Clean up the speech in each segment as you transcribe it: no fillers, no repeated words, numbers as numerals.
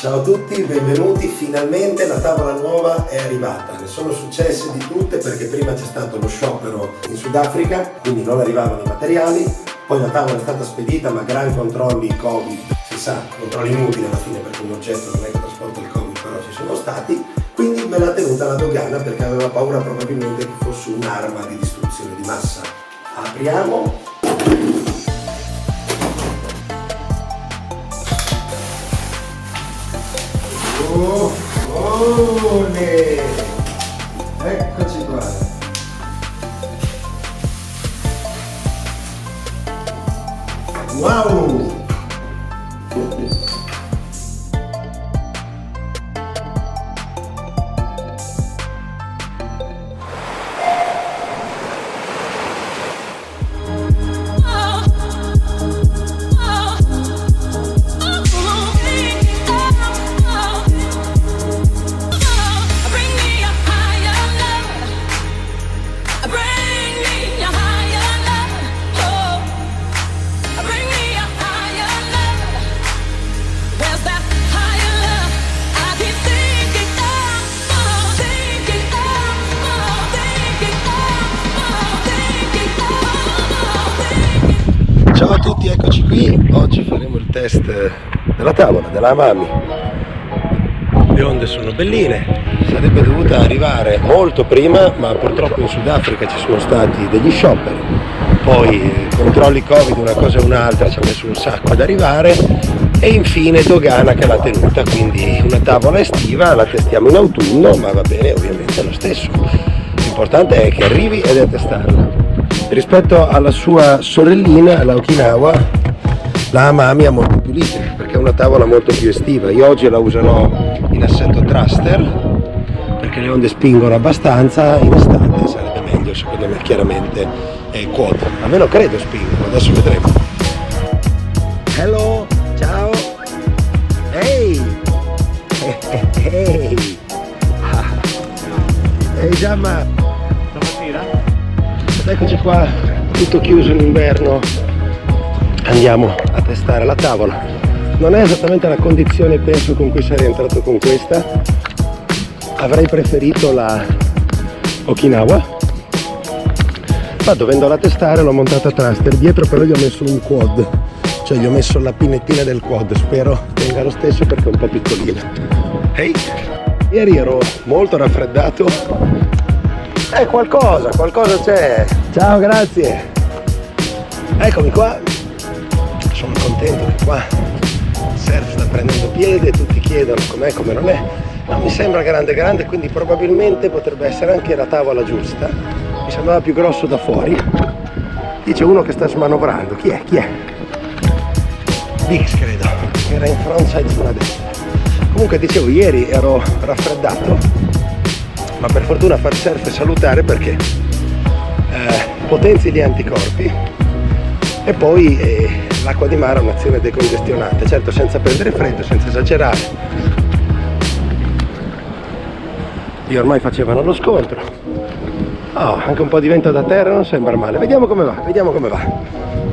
Ciao a tutti, benvenuti, finalmente la tavola nuova è arrivata. Ne sono successe di tutte perché prima c'è stato lo sciopero in Sudafrica, quindi non arrivavano i materiali, poi la tavola è stata spedita ma gran controlli Covid, si sa, controlli inutili alla fine perché un oggetto non è che trasporta il Covid, però ci sono stati, quindi me l'ha tenuta la dogana perché aveva paura probabilmente che fosse un'arma di distruzione di massa. Apriamo. Eccoci qua. Wow! Ciao a tutti, eccoci qui. Oggi faremo il test della tavola, della Amami. Le onde sono belline, sarebbe dovuta arrivare molto prima, ma purtroppo in Sudafrica ci sono stati degli scioperi. Poi controlli Covid, una cosa e un'altra, ci ha messo un sacco ad arrivare. E infine dogana che l'ha tenuta, quindi una tavola estiva, la testiamo in autunno, ma va bene ovviamente lo stesso. L'importante è che arrivi ed è testarla. Rispetto alla sua sorellina, la Okinawa, la Amami ha molto più litri perché è una tavola molto più estiva. Io oggi la userò in assetto thruster perché le onde spingono abbastanza, in estate sarebbe meglio secondo me chiaramente quad. Almeno credo spingono, adesso vedremo. Hello, ciao, ehi, ehi, ehi Giamma. Eccoci qua, tutto chiuso in inverno, andiamo a testare la tavola. Non è esattamente la condizione penso con cui sarei entrato con questa, avrei preferito la Okinawa, ma dovendola testare l'ho montata thruster, dietro però gli ho messo un quad, cioè gli ho messo la pinettina del quad, spero venga lo stesso perché è un po' piccolina. Ehi, ieri ero molto raffreddato. Qualcosa c'è. Ciao, grazie. Eccomi qua. Sono contento che qua il surf sta prendendo piede, tutti chiedono com'è, come non è. Non mi sembra grande, quindi probabilmente potrebbe essere anche la tavola giusta. Mi sembrava più grosso da fuori. Dice uno che sta smanovrando. Chi è? Bix credo. Era in frontside sulla destra. Comunque dicevo, ieri ero raffreddato. Ma per fortuna far surf è salutare perché potenzi gli anticorpi e poi l'acqua di mare è un'azione decongestionante, certo senza prendere freddo, senza esagerare. Lì ormai facevano lo scontro. Anche un po' di vento da terra non sembra male. Vediamo come va.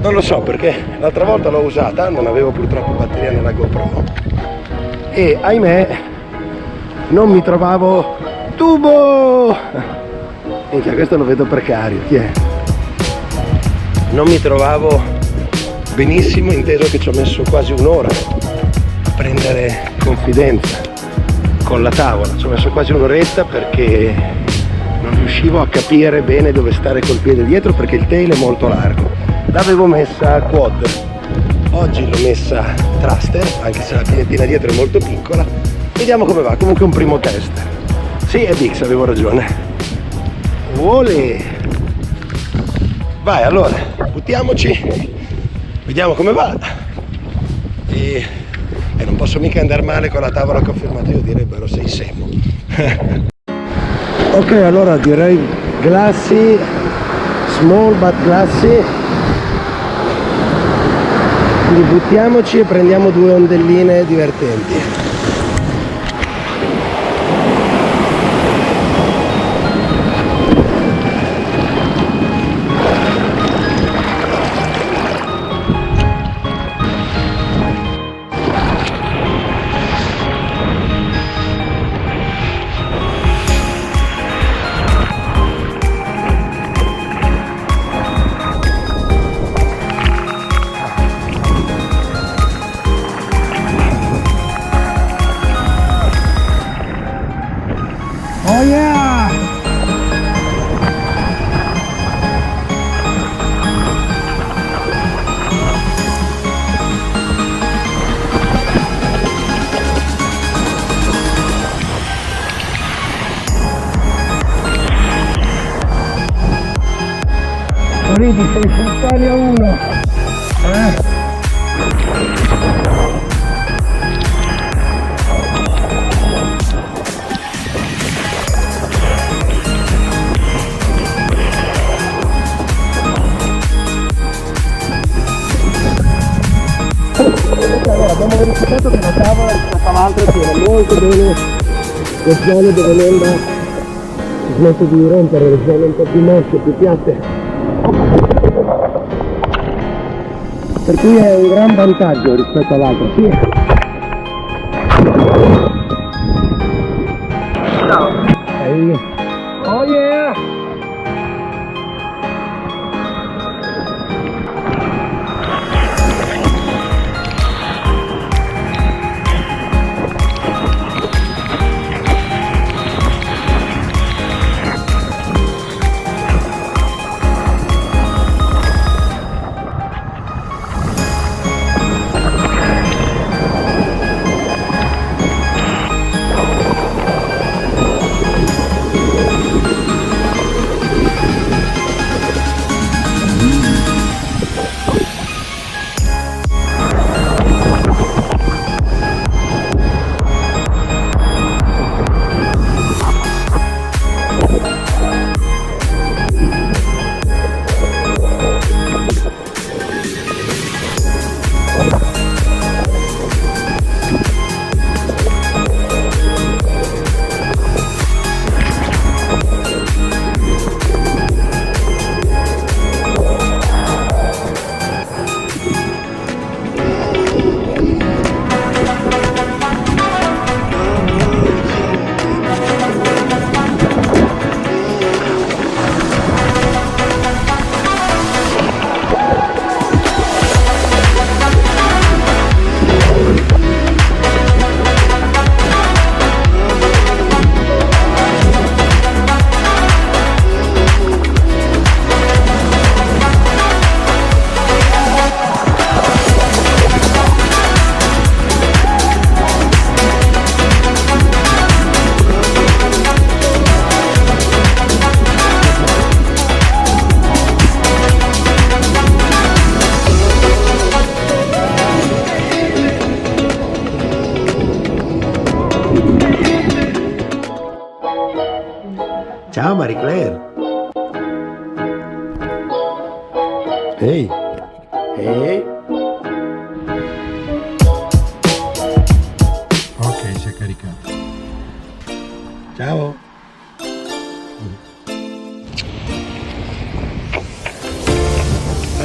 Non lo so perché l'altra volta l'ho usata, non avevo purtroppo batteria nella GoPro e ahimè non mi trovavo tubo! Minchia, questo lo vedo precario, chi è? Non mi trovavo benissimo, inteso che ci ho messo quasi un'ora a prendere confidenza con la tavola, ci ho messo quasi un'oretta perché non riuscivo a capire bene dove stare col piede dietro perché il tail è molto largo. L'avevo messa quad, oggi l'ho messa thruster, anche se la pinetina dietro è molto piccola. Vediamo come va, comunque un primo test. Sì, è Bix, avevo ragione. Vuole. Vai, allora, buttiamoci, vediamo come va. E non posso mica andare male con la tavola che ho firmato io, direbbero sei scemo. Ok, allora direi glassy, small but glassy. Quindi buttiamoci e prendiamo due ondelline divertenti. ridi, sei sultani a uno. Allora, abbiamo verificato che la tavola rispetto all'altra tiene molto bene le zone dove l'onda smette di rompere, le zone un po' più mosse, più piatte, per cui è un gran vantaggio rispetto all'altra. Sì. Hey. Oh yeah! Ciao Marie Claire. Ehi. Ehi. Ok, si è caricato. Ciao.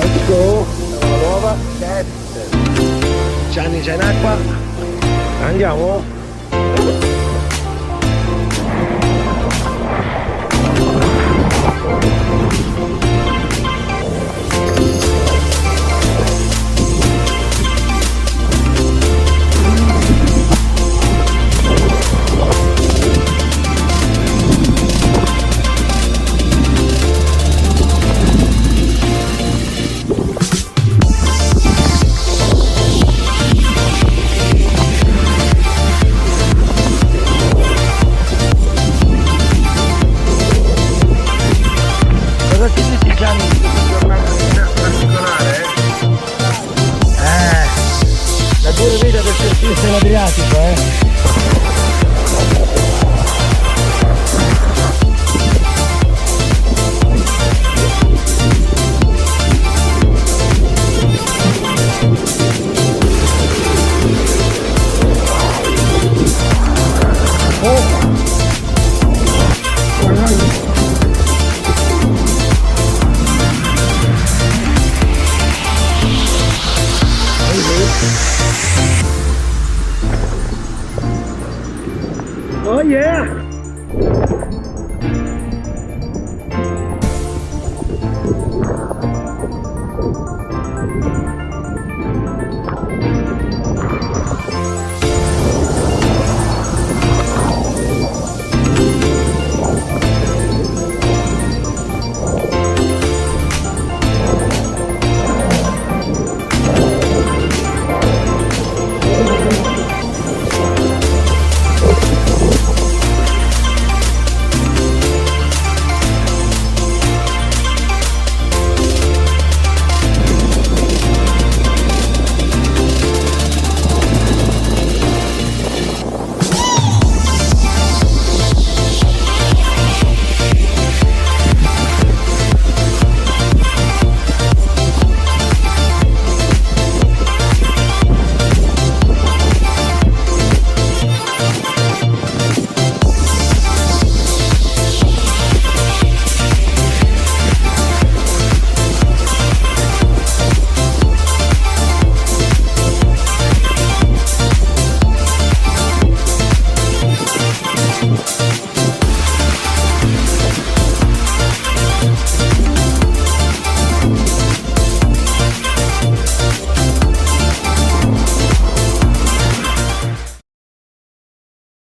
Ecco, una nuova test. Gianni già in acqua. Andiamo? L'Adriatico, Oh yeah!